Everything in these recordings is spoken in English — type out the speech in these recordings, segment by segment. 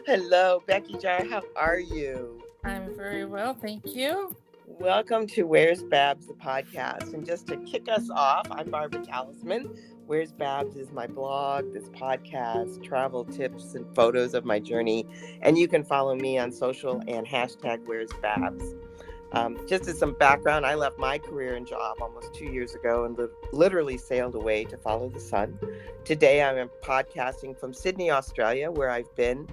Hello, Becky Jahr. How are you? I'm very well, thank you. Welcome to Where's BabZ, the podcast. And just to kick us off, I'm Barbara Talisman. Where's BabZ is my blog, this podcast, travel tips and photos of my journey. And you can follow me on social and hashtag Where's BabZ. Just as some background, I left my career and job almost 2 years ago and literally sailed away to follow the sun. Today, I'm podcasting from Sydney, Australia, where I've been,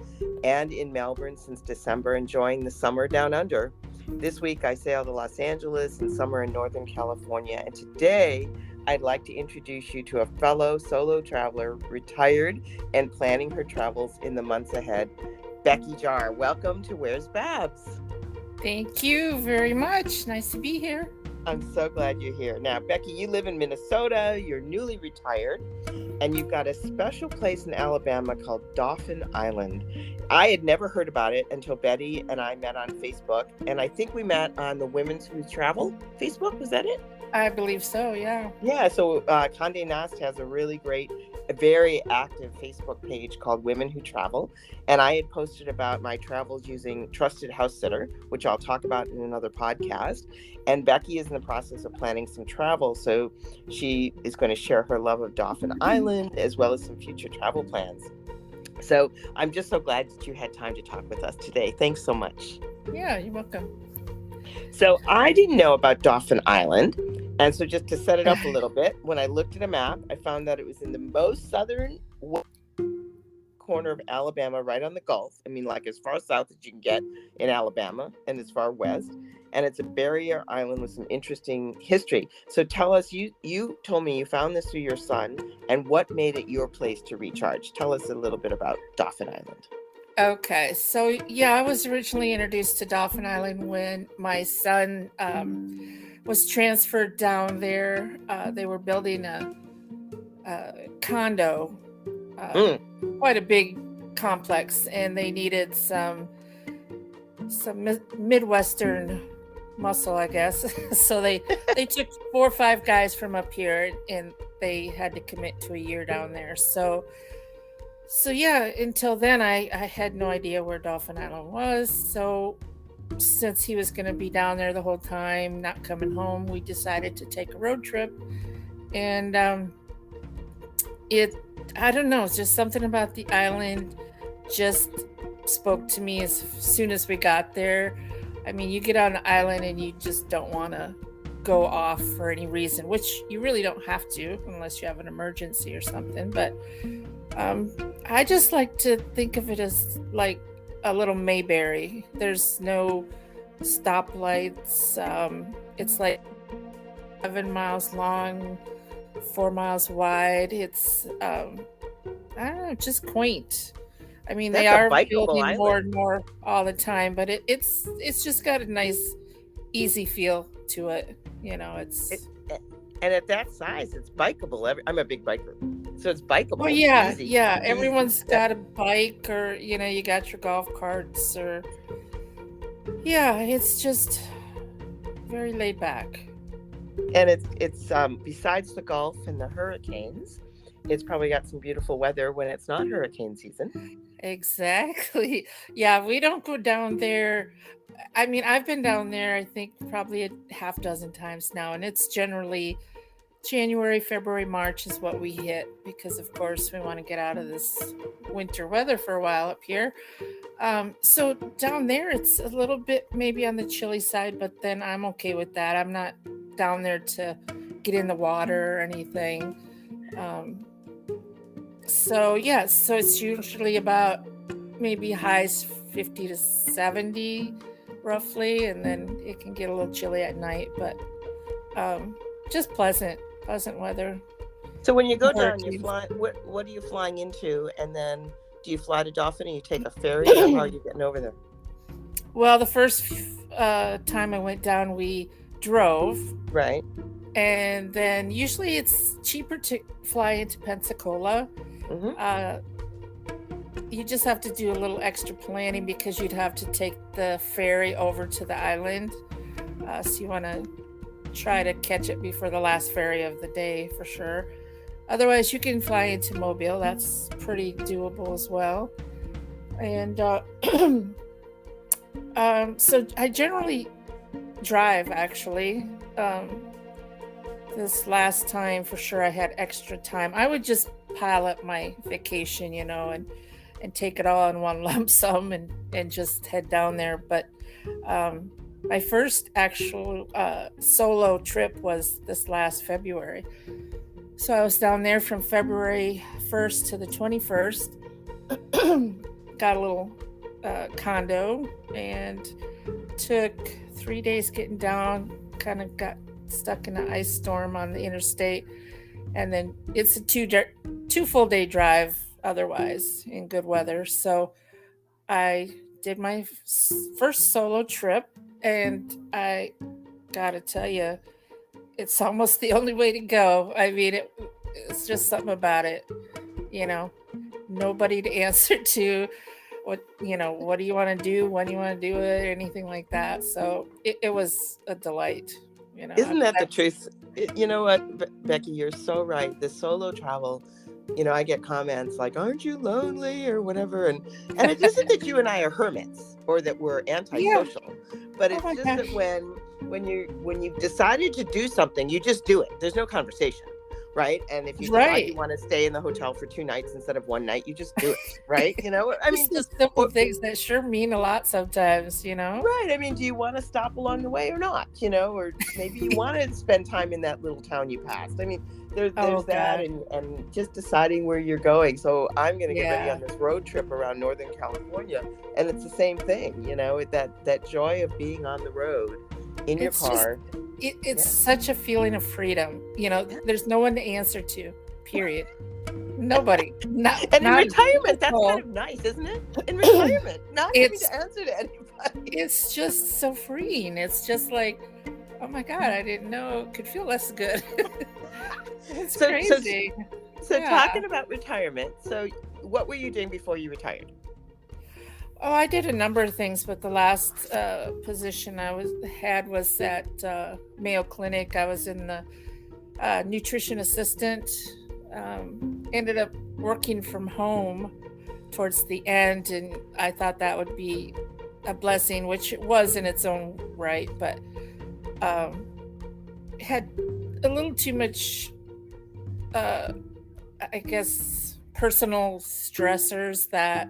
and in Melbourne since December, enjoying the summer down under. This week, I sail to Los Angeles and summer in Northern California. And today, I'd like to introduce you to a fellow solo traveler, retired and planning her travels in the months ahead, Becky Jahr. Welcome to Where's BabZ. Thank you very much. Nice to be here. I'm so glad you're here. Now, Becky, you live in Minnesota, you're newly retired, and you've got a special place in Alabama called Dauphin Island. I had never heard about it until Betty and I met on Facebook, and I think we met on the Women's Who Travel Facebook. Was that it? I believe so, yeah. Yeah, so Condé Nast has a really great, a very active Facebook page called Women Who Travel, and I had posted about my travels using Trusted House Sitter, which I'll talk about in another podcast. And Becky is in the process of planning some travel, so she is going to share her love of Dauphin Island as well as some future travel plans. So I'm just so glad that you had time to talk with us today. Thanks so much. Yeah, you're welcome. So I didn't know about Dauphin Island. And so just to set it up a little bit, when I looked at a map, I found that it was in the most southern corner of Alabama, right on the Gulf. I mean, like as far south as you can get in Alabama and as far west. And it's a barrier island with some interesting history. So tell us, you told me you found this through your son, and what made it your place to recharge? Tell us a little bit about Dauphin Island. Okay, so yeah, I was originally introduced to Dauphin Island when my son was transferred down there. They were building a condo, quite a big complex, and they needed some Midwestern muscle, I guess. So they took 4 or 5 guys from up here, and they had to commit to a year down there. So yeah, until then I had no idea where Dauphin Island was. So since he was going to be down there the whole time, not coming home, we decided to take a road trip. And I don't know, it's just something about the island just spoke to me as soon as we got there. I mean, you get on the island and you just don't want to go off for any reason, which you really don't have to unless you have an emergency or something. But I just like to think of it as like a little Mayberry. There's no stoplights. It's like 7 miles long, 4 miles wide. It's I don't know, just quaint. I mean, they are building island. More and more all the time, but it's just got a nice, easy feel to it. You know, and at that size, it's bikeable. I'm a big biker, so it's bikeable. Well, yeah, easy. Yeah. Everyone's got a bike, or you got your golf carts, or it's just very laid back. And it's besides the Gulf and the hurricanes, it's probably got some beautiful weather when it's not hurricane season. Exactly. Yeah, we don't go down there. I mean, I've been down there, I think probably a half dozen times now, and it's generally January, February, March is what we hit because, of course, we want to get out of this winter weather for a while up here. So down there, it's a little bit maybe on the chilly side, but then I'm okay with that. I'm not down there to get in the water or anything. So it's usually about maybe highs 50 to 70 roughly, and then it can get a little chilly at night, but just pleasant weather. So when you go down, you fly. What are you flying into, and then do you fly to Dauphin and you take a ferry, or how are you getting over there? Well, the first time I went down, we drove. Right. And then usually it's cheaper to fly into Pensacola. Mm-hmm. You just have to do a little extra planning because you'd have to take the ferry over to the island. So you want to try to catch it before the last ferry of the day for sure. Otherwise, you can fly into Mobile. That's pretty doable as well. And so I generally drive, actually. This last time, for sure, I had extra time. I would just pile up my vacation, and take it all in one lump sum and just head down there. But um, my first actual solo trip was this last February. So I was down there from February 1st to the 21st. Got a little condo and took 3 days getting down. Kind of got stuck in an ice storm on the interstate, and then it's a two full day drive otherwise in good weather. So I did my first solo trip, and I gotta tell you, it's almost the only way to go. I mean, it's just something about it, you know. Nobody to answer to. What do you want to do? When do you want to do it? Anything like that. So it was a delight. Isn't that the truth? You know what, Becky, you're so right. The solo travel, I get comments like, "Aren't you lonely?" or whatever, and it isn't that you and I are hermits or that we're Yeah. antisocial, but Oh it's my just that gosh. when you've decided to do something, you just do it. There's no conversation, right? And if you decide you Right. want to stay in the hotel for 2 nights instead of one night, you just do it, right? I mean, Just the just simple or, things that sure mean a lot sometimes. right. I mean, do you want to stop along the way or not? Or maybe you want to spend time in that little town you passed. I mean, Oh there's that, God. and just deciding where you're going. So I'm going to get ready Yeah. on this road trip around Northern California, and it's the same thing. That joy of being on the road in your It's just car. it's Yeah. such a feeling of freedom. Yeah. There's no one to answer to. Period. Nobody. Not And in not a retirement, that's kind soul. of nice, isn't it? In retirement, not having It's to answer to anybody. it's just so freeing. It's just like, oh my God, I didn't know it could feel less good. It's So so crazy. so Yeah. talking about retirement. So what were you doing before you retired? Oh, I did a number of things, but the last position I had was at Mayo Clinic. I was in the nutrition assistant. Ended up working from home towards the end, and I thought that would be a blessing, which it was in its own right, but um, had a little too much, uh, I guess, personal stressors that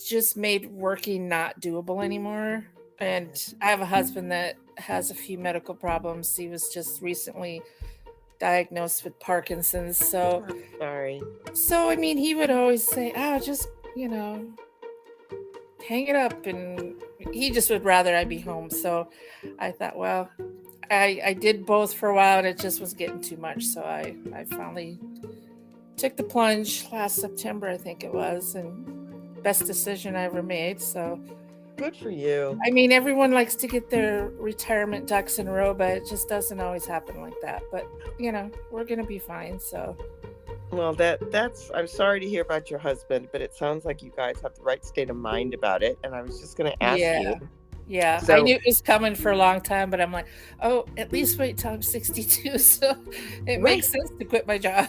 just made working not doable anymore. And I have a husband that has a few medical problems. He was just recently diagnosed with Parkinson's. So, I'm sorry. so I mean, he would always say, "Oh, just hang it up," and he just would rather I be home. So, I thought, well, I did both for a while, and it just was getting too much. So I finally took the plunge last September, I think it was, and best decision I ever made. So, Good for you. I mean, everyone likes to get their retirement ducks in a row, but it just doesn't always happen like that. But we're gonna be fine. So Well, that's I'm sorry to hear about your husband, but it sounds like you guys have the right state of mind about it. And I was just going to ask yeah, you. yeah. I So, knew it was coming for a long time, but I'm like, oh, at least wait till I'm 62, so it right. makes sense to quit my job.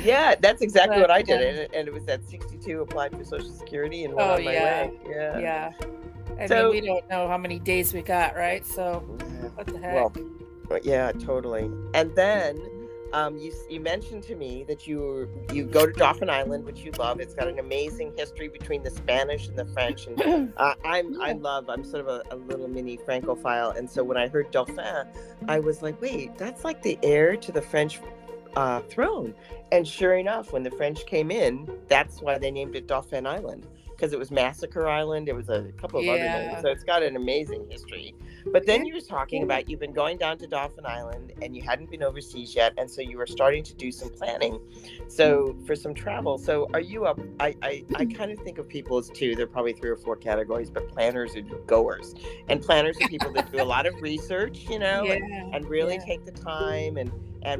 Yeah, that's exactly But what I did. And it was at 62, applied for Social Security and went oh on my yeah, way. Yeah. yeah. I mean, So, we don't know how many days we got, right? So yeah, what the heck? well, yeah, totally. And then you mentioned to me that you go to Dauphin Island, which you love. It's got an amazing history between the Spanish and the French, and Yeah. I'm sort of a little mini Francophile, and so when I heard Dauphin, I was like, wait, that's like the heir to the French throne. And sure enough, when the French came in, that's why they named it Dauphin Island, because it was Massacre Island. It was a couple of other names. Yeah. So it's got an amazing history. But Yeah. then you were talking about you've been going down to Dauphin Island and you hadn't been overseas yet. And so you were starting to do some planning. So for some travel. So are you up? I kind of think of people as two. There are probably 3 or 4 categories, but planners are goers. And planners are people that do a lot of research, Yeah. and really Yeah. take the time and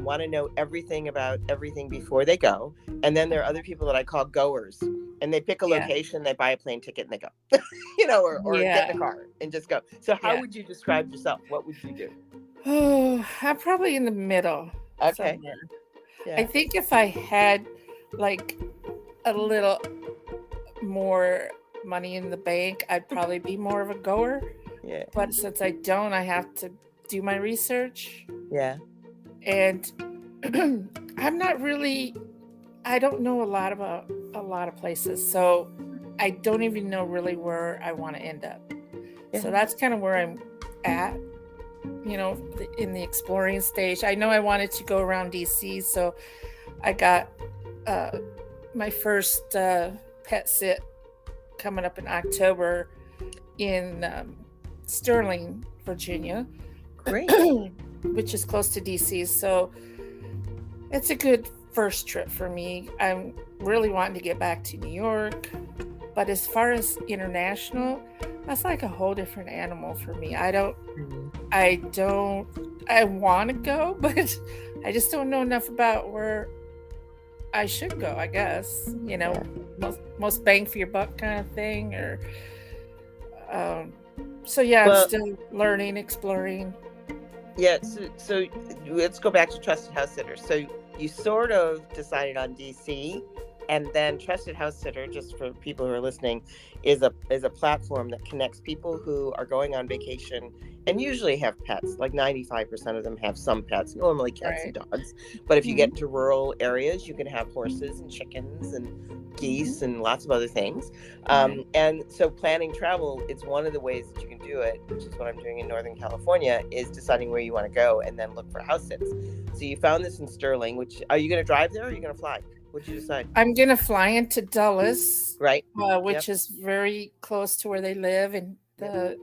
want to know everything about everything before they go. And then there are other people that I call goers, and they pick a Yeah. location, they buy a plane ticket, and they go, or get in Yeah. a car and just go. So how Yeah. would you describe yourself? What would you do? Oh, I'm probably in the middle Okay. somewhere. I Yeah. think if I had like a little more money in the bank, I'd probably be more of a goer. Yeah. But since I don't, I have to do my research. Yeah. And I don't know a lot about a lot of places. So I don't even know really where I want to end up. Yeah. So that's kind of where I'm at, in the exploring stage. I know I wanted to go around DC, so I got my first pet sit coming up in October in Sterling, Virginia. Great. Which is close to DC. So it's a good first trip for me. I'm really wanting to get back to New York. But as far as international, that's like a whole different animal for me. I want to go, but I just don't know enough about where I should go, I guess. Most bang for your buck kind of thing. Or so yeah, I'm still learning, exploring. Yeah, so let's go back to Trusted House Sitter. So you sort of decided on DC, and then Trusted House Sitter, just for people who are listening, is a platform that connects people who are going on vacation and usually have pets. Like 95% of them have some pets, normally cats and dogs. But if you get into rural areas, you can have horses and chickens and geese and lots of other things. And so planning travel, it's one of the ways that you can do it, which is what I'm doing in Northern California, is deciding where you want to go and then look for house sits. So you found this in Sterling, which, are you going to drive there or are you going to fly? What did you decide? I'm going to fly into Dulles, right? Which is very close to where they live. And the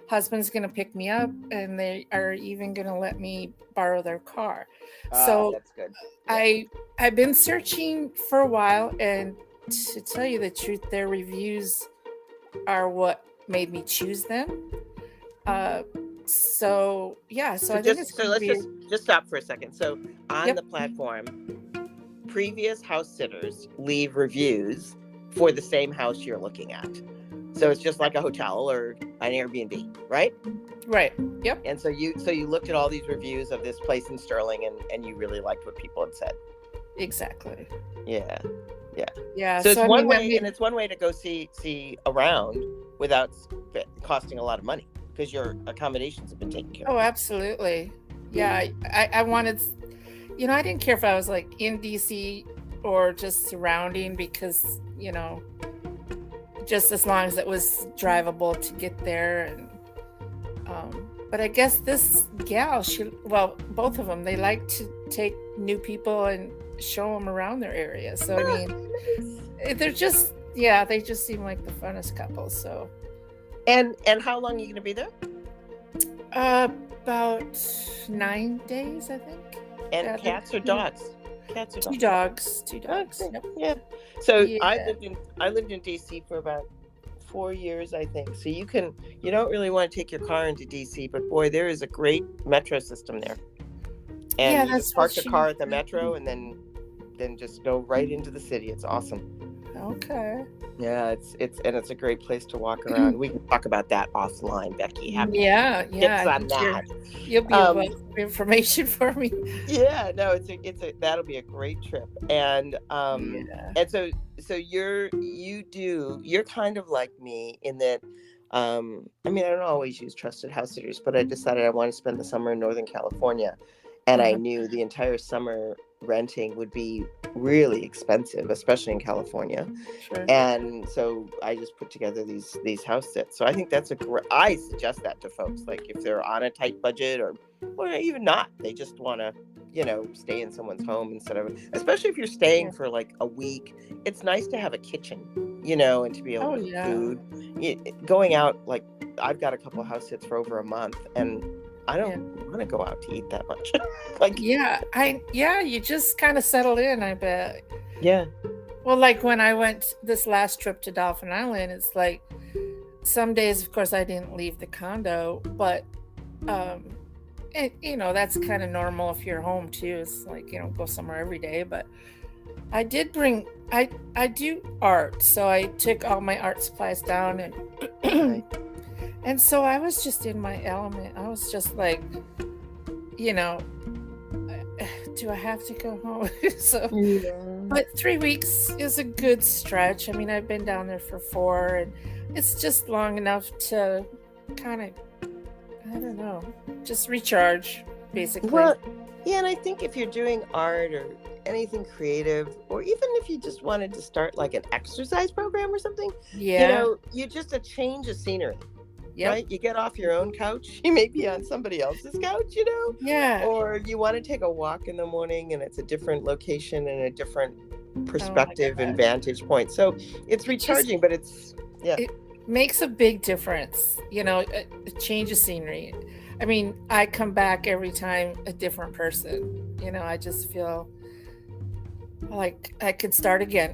husband's going to pick me up, and they are even going to let me borrow their car. So that's good. I've been searching for a while, and to tell you the truth, their reviews are what made me choose them. So I think let's just stop for a second. So on the platform, previous house sitters leave reviews for the same house you're looking at. So it's just like a hotel or an Airbnb, right? Right. Yep. And so you looked at all these reviews of this place in Sterling, and you really liked what people had said. Exactly. Yeah. So it's one way, and it's one way to go see around without costing a lot of money, because your accommodations have been taken care of. Oh, absolutely. Yeah, I wanted, I didn't care if I was like in DC or just surrounding, because just as long as it was drivable to get there. And but I guess this gal, both of them, they like to take new people and show them around their area. So I mean, they're just they just seem like the funnest couple. So and how long are you going to be there? About 9 days, I think. And cats or dogs? Two dogs. Okay. Yep. Yeah. So I lived in DC for about 4 years, I think. So you don't really want to take your car into DC, but boy, there is a great metro system there. And you just park the car at the metro and then just go right into the city. It's awesome. Okay. Yeah, it's a great place to walk around. We can talk about that offline, Becky. Yeah. Tips on that. You'll be a wealth of information for me. Yeah, no, that'll be a great trip. And and so you're kind of like me in that. I mean, I don't always use trusted house sitters, but I decided I want to spend the summer in Northern California, and I knew the entire summer renting would be really expensive, especially in California. Sure. And so I just put together these house sits. So I think that's I suggest that to folks, like if they're on a tight budget or even not, they just want to, stay in someone's home especially if you're staying for like a week. It's nice to have a kitchen, and to be able to cook food. Going out, like I've got a couple of house sits for over a month, and I don't want to go out to eat that much. You just kind of settled in, I bet. Yeah. Well, like when I went this last trip to Dauphin Island, it's like some days, of course, I didn't leave the condo, but that's kind of normal if you're home too. It's like, go somewhere every day, but I did bring, I do art. So I took all my art supplies down and and so I was just in my element. I was just like, do I have to go home? So But 3 weeks is a good stretch. I mean, I've been down there for 4, and it's just long enough to kind of, I don't know, just recharge, basically. Well, yeah, and I think if you're doing art or anything creative, or even if you just wanted to start like an exercise program or something, Yeah. you just a change of scenery. Yep. Right? You get off your own couch, you may be on somebody else's couch, Yeah. or you want to take a walk in the morning and it's a different location and a different Oh my perspective and God. vantage point. So it's It just recharging, but yeah. it makes a big difference, a change of scenery. I mean, I come back every time a different person. I just feel like I could start again.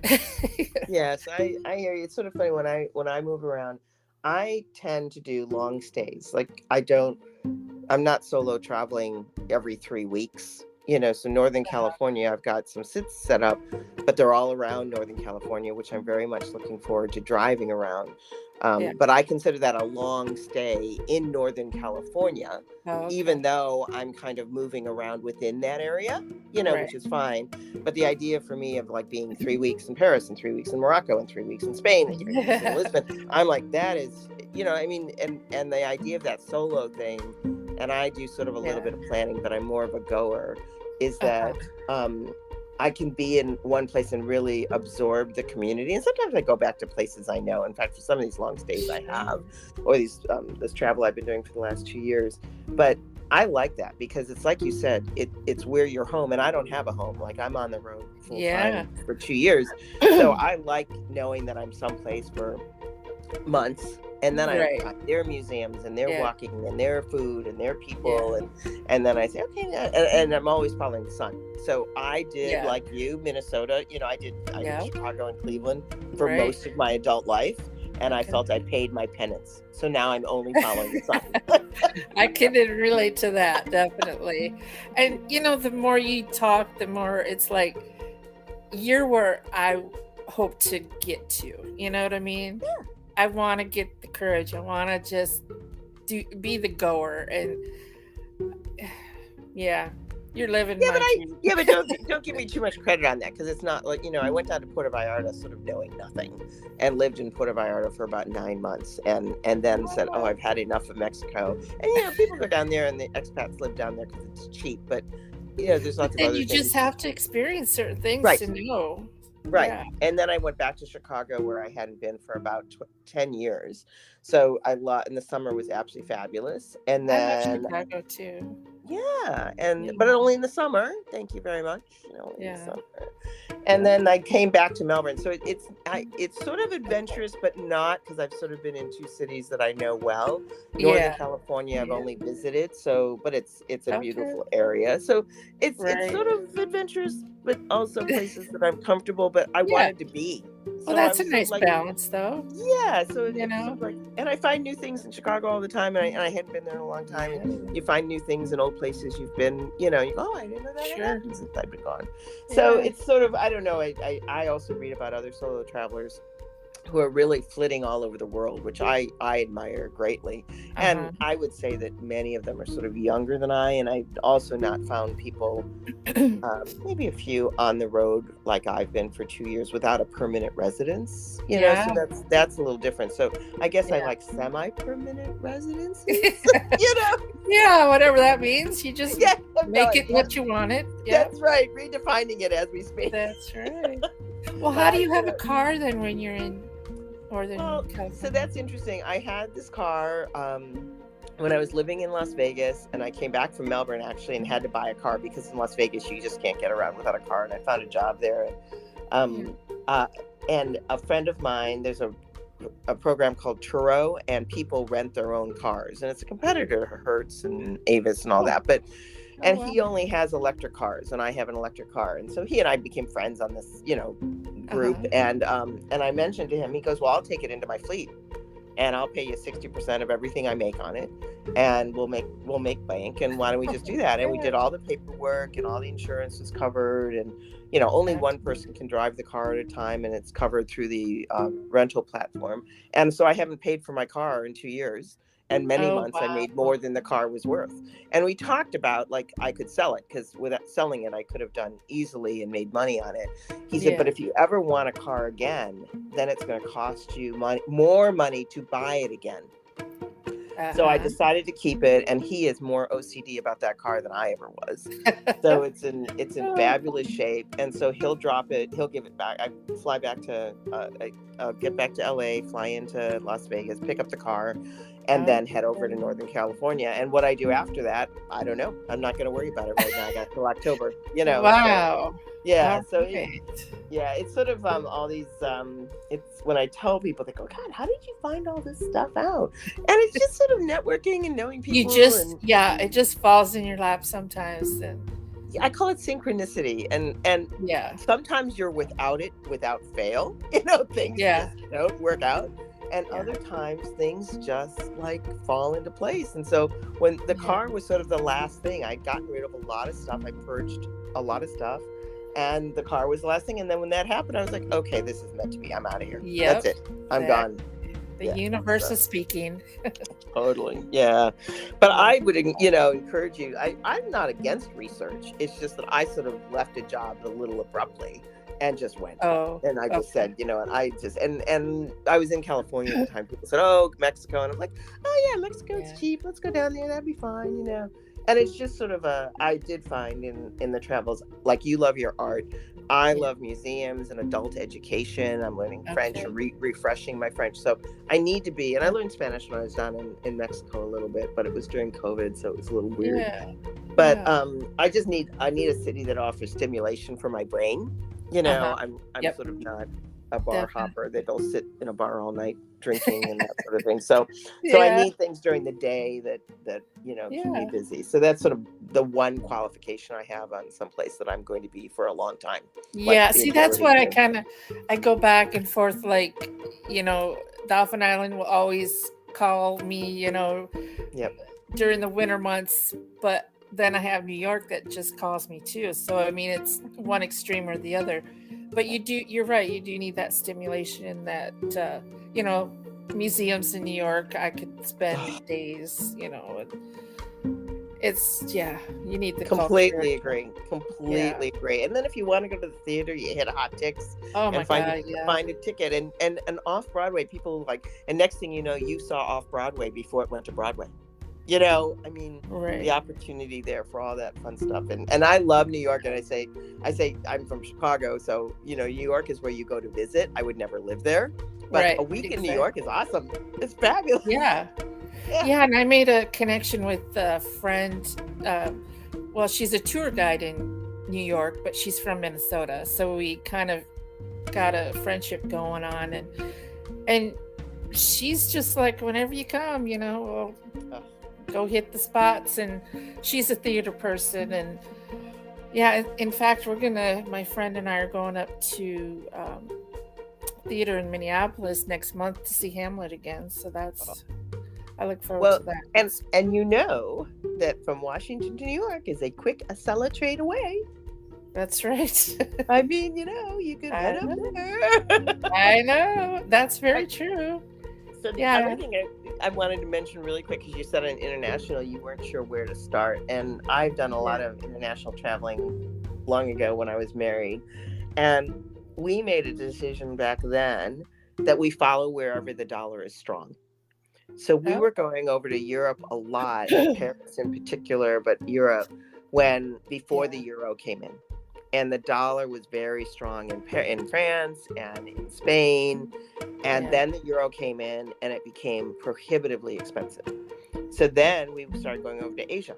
Yes, I hear you. It's sort of funny when I move around, I tend to do long stays. Like I'm not solo traveling every 3 weeks. So Northern California, I've got some sits set up, but they're all around Northern California, which I'm very much looking forward to driving around. Yeah. But I consider that a long stay in Northern California, Oh, even okay. though I'm kind of moving around within that area, Right. which is fine. But the idea for me of like being 3 weeks in Paris and 3 weeks in Morocco and 3 weeks in Spain and 3 weeks in Lisbon, I'm like, that is, I mean, and the idea of that solo thing, and I do sort of a little bit of planning, but I'm more of a goer, is that I can be in one place and really absorb the community. And sometimes I go back to places I know. In fact, for some of these long stays I have, or this travel I've been doing for the last 2 years. But I like that because it's like you said, it's where you're home, and I don't have a home. Like I'm on the road full time for 2 years. So I like knowing that I'm someplace for months, and then I got their museums and their walking and their food and their people, and then I say, okay, and I'm always following the sun. So I did like you, Minnesota. I did Chicago and Cleveland for most of my adult life, and I felt I paid my penance. So now I'm only following the sun. I can relate to that, definitely. And the more you talk, the more it's like you're where I hope to get to. You know what I mean? Yeah. I want to get the courage. I want to just be the goer, and you're living. But don't give me too much credit on that, because it's not like I went down to Puerto Vallarta sort of knowing nothing, and lived in Puerto Vallarta for about 9 months, and then said, oh, I've had enough of Mexico. And people go down there, and the expats live down there because it's cheap, but there's lots of other things. And you just have to experience certain things to know. Right. Yeah. And then I went back to Chicago, where I hadn't been for about 10 years. So and the summer was absolutely fabulous. And then I love Chicago too. Yeah. But only in the summer. Thank you very much. In the summer. And then I came back to Melbourne. So it's sort of adventurous, but not, because I've sort of been in 2 cities that I know well. Northern California, I've only visited. But it's a beautiful area. So it's sort of adventurous, but also places that I'm comfortable, but I wanted to be. Well, that's a nice balance, though. Yeah, so and I find new things in Chicago all the time, and I hadn't been there in a long time. And you find new things in old places you've been. You go, oh, I didn't know that happened since I've been gone. So it's sort of, I don't know. I also read about other solo travelers who are really flitting all over the world, which I admire greatly. And I would say that many of them are sort of younger than I, and I've also not found people, maybe a few on the road like I've been for 2 years without a permanent residence, so that's a little different. So I guess I like semi-permanent residences, Yeah, whatever that means. You just make it what you want it. Yeah. That's right. Redefining it as we speak. That's right. Well, how do you have a car then when you're in Northern California? So that's interesting. I had this car when I was living in Las Vegas, and I came back from Melbourne actually and had to buy a car, because in Las Vegas you just can't get around without a car. And I found a job there, and a friend of mine, there's a program called Turo, and people rent their own cars, and it's a competitor to Hertz and Avis and all that, but he only has electric cars, and I have an electric car. And so he and I became friends on this, group. And I mentioned to him, he goes, well, I'll take it into my fleet, and I'll pay you 60% of everything I make on it, and we'll make bank. And why don't we just do that? And we did all the paperwork, and all the insurance was covered, and only one person can drive the car at a time, and it's covered through the rental platform. And so I haven't paid for my car in 2 years. And many Oh, months I wow. made more than the car was worth. And we talked about, like, I could sell it, because without selling it, I could have done easily and made money on it. He said, but Yeah. if you ever want a car again, then it's going to cost you more money to buy it again. So I Uh-huh. decided to keep it, and he is more OCD about that car than I ever was. So it's in fabulous shape, and so he'll drop it, he'll give it back. I fly back to get back to LA, fly into Las Vegas, pick up the car, and then head over to Okay. Northern California. And what I do after that, I don't know. I'm not going to worry about it right now. I got till October, So Wow. yeah, All so right. it's sort of all these it's when I tell people, they go, God, how did you find all this stuff out? And it's just sort of networking and knowing You people, just, and yeah, it just falls in your lap sometimes. And I call it synchronicity. And yeah. sometimes you're without it without fail. Things Yeah. just don't work out. And Yeah. other times things just like fall into place. And so when the Yeah. car was sort of the last thing, I'd gotten rid of a lot of stuff. I purged a lot of stuff, and the car was the last thing. And then when that happened, I was like, okay, this is meant to be. I'm out of here. That's Yep. it. I'm Exactly. gone. The Yeah. universe So is speaking. totally. Yeah. But I would, encourage you. I'm not against research. It's just that I sort of left a job a little abruptly and just went. Oh, And I just okay. said, and I just, and I was in California at the time. People said, oh, Mexico. And I'm like, oh yeah, Mexico, Yeah. it's cheap. Let's go down there. That'd be fine. And it's just sort of I did find in the travels, like, you love your art. I Yeah. love museums and adult education. I'm learning French, Okay. refreshing my French. So I need to be, and I learned Spanish when I was down in Mexico a little bit, but it was during COVID, so it was a little weird. Yeah. But Yeah. I need a city that offers stimulation for my brain. Uh-huh. I'm Yep. sort of not a bar Definitely. hopper that'll sit in a bar all night drinking and that sort of thing. So I Yeah. need things during the day that keep me Yeah. busy. So that's sort of the one qualification I have on some place that I'm going to be for a long time. Like Yeah. the See, that's ability why to. I go back and forth. Like, Dauphin Island will always call me, Yep. during the winter months, but then I have New York that just calls me too. So I mean, it's one extreme or the other. But you're right. You do need that stimulation, that museums in New York. I could spend days. You need the culture. Completely agree. Yeah. Completely agree. And then if you want to go to the theater, you hit Hot Ticks Oh my and find God. Yeah. a ticket. And off Broadway, people like, and next thing you know, you saw off Broadway before it went to Broadway. I mean, the Right. opportunity there for all that fun stuff. And I love New York. And I say I'm from Chicago, so New York is where you go to visit. I would never live there, but Right. a week in New Exactly. York is awesome. It's fabulous. Yeah. Yeah. Yeah. And I made a connection with a friend. Well, she's a tour guide in New York, but she's from Minnesota. So we kind of got a friendship going on, and she's just like, whenever you come, we'll go hit the spots. And she's a theater person, and yeah, in fact, my friend and I are going up to theater in Minneapolis next month to see Hamlet again. So I look forward Well, to that. and that from Washington to New York is a quick Acela trade away. That's right. I mean, you could head up there. I know. That's very true. So the Yeah. other thing I wanted to mention really quick, because you said on international, you weren't sure where to start. And I've done a lot Yeah. of international traveling long ago when I was married. And we made a decision back then that we follow wherever the dollar is strong. So we were going over to Europe a lot, Paris in particular, but Europe, before the euro came in. And the dollar was very strong in France and in Spain. And then the euro came in and it became prohibitively expensive. So then we started going over to Asia.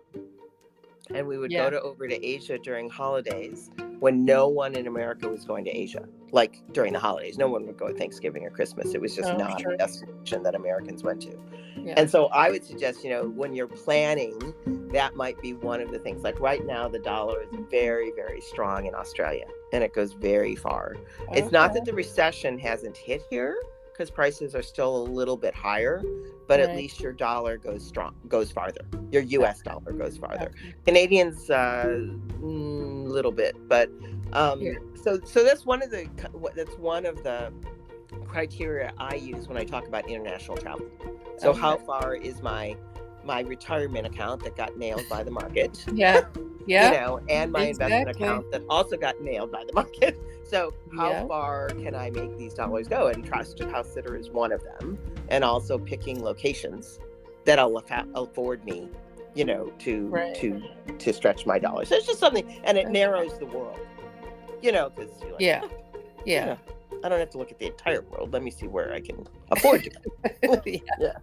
And we would go over to Asia during holidays when no one in America was going to Asia. Like during the holidays, no one would go at Thanksgiving or Christmas. It was just not a destination that Americans went to. Yeah. And so I would suggest, when you're planning, that might be one of the things. Like right now, the dollar is very, very strong in Australia, and it goes very far. Okay. It's not that the recession hasn't hit here, because prices are still a little bit higher, but at least your dollar goes farther. Your U.S. dollar goes farther. Okay. Canadians, little bit, but so that's one of the criteria I use when I talk about international travel. So how far is my retirement account that got nailed by the market? Yeah. Yeah. And my investment Exactly. account that also got nailed by the market. So how Yeah. far can I make these dollars go? And trusted house sitter is one of them. And also picking locations that'll afford me, Right. to stretch my dollars. So it's just something, and it narrows the world, because you're like, Yeah. "Oh, Yeah. I don't have to look at the entire world. Let me see where I can afford to go." Yeah. Yeah.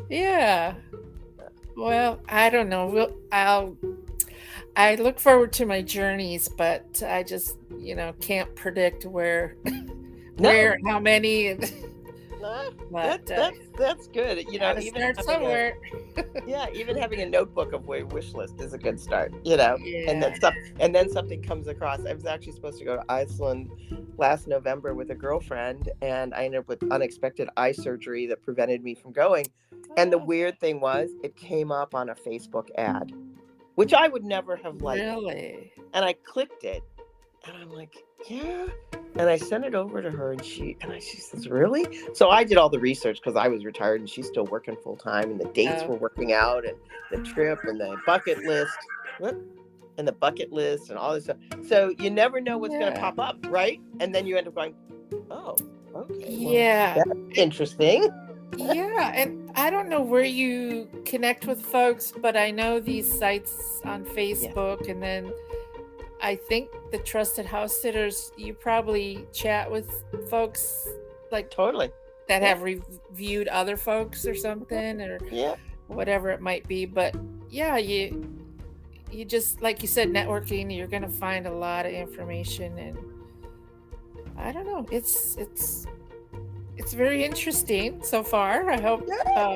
Yeah. Well, I don't know. I look forward to my journeys, but I just, can't predict where No, and how many. no, But that's good. gotta Even start having somewhere. even having a notebook of where wish list is a good start. And Yeah. then something comes across. I was actually supposed to go to Iceland last November with a girlfriend, and I ended up with unexpected eye surgery that prevented me from going. And the Oh, weird thing was, it came up on a Facebook ad, which I would never have liked. really? And I clicked it, and I'm like, yeah. And I sent it over to her, and she says, really? So I did all the research because I was retired and she's still working full time, and the dates were working out, and the trip and the bucket list, and all this stuff. So you never know what's going to Yeah. pop up, right? And then you end up going, oh, okay, well, Yeah. that's interesting. Yeah. And I don't know where you connect with folks, but I know these sites on Facebook, and then I think the trusted house sitters, you probably chat with folks like Totally. that have reviewed other folks or something, or whatever it might be. But yeah, you just, like you said, networking, you're gonna find a lot of information, and I don't know, it's very interesting so far. I hope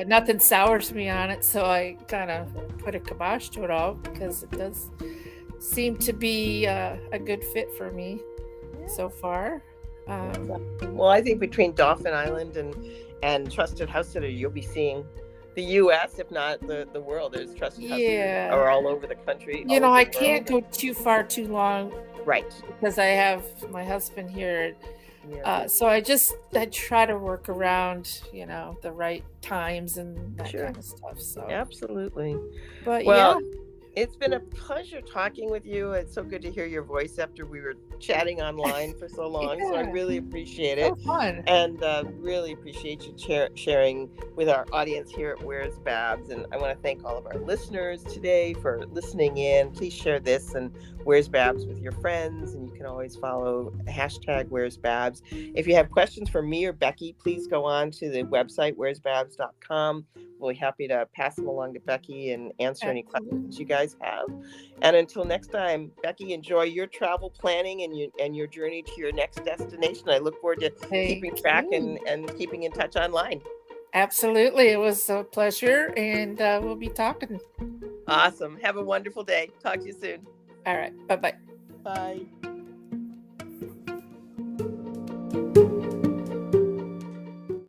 nothing sours me on it, so I kind of put a kibosh to it all, because it does seem to be a good fit for me so far. Well, I think between Dauphin Island and Trusted House Sitter, you'll be seeing the U.S., if not the world. There's Trusted House Sitters are all over the country. I can't go too far too long, right? Because I have my husband here. So I try to work around, the right times and that kind of stuff. So absolutely. But it's been a pleasure talking with you. It's so good to hear your voice after we were chatting online for so long. So I really appreciate it. So fun. And really appreciate you sharing with our audience here at Where's BabZ. And I want to thank all of our listeners today for listening in. Please share this and Where's BabZ with your friends. And you can always follow #Where's BabZ. If you have questions for me or Becky, please go on to the website, where'sbabz.com. We'll be happy to pass them along to Becky and answer any questions you guys have. And until next time, Becky, enjoy your travel planning and your journey to your next destination. I look forward to keeping track and keeping in touch online. Absolutely. It was a pleasure, and we'll be talking. Awesome. Have a wonderful day. Talk to you soon. All right. Bye-bye. Bye.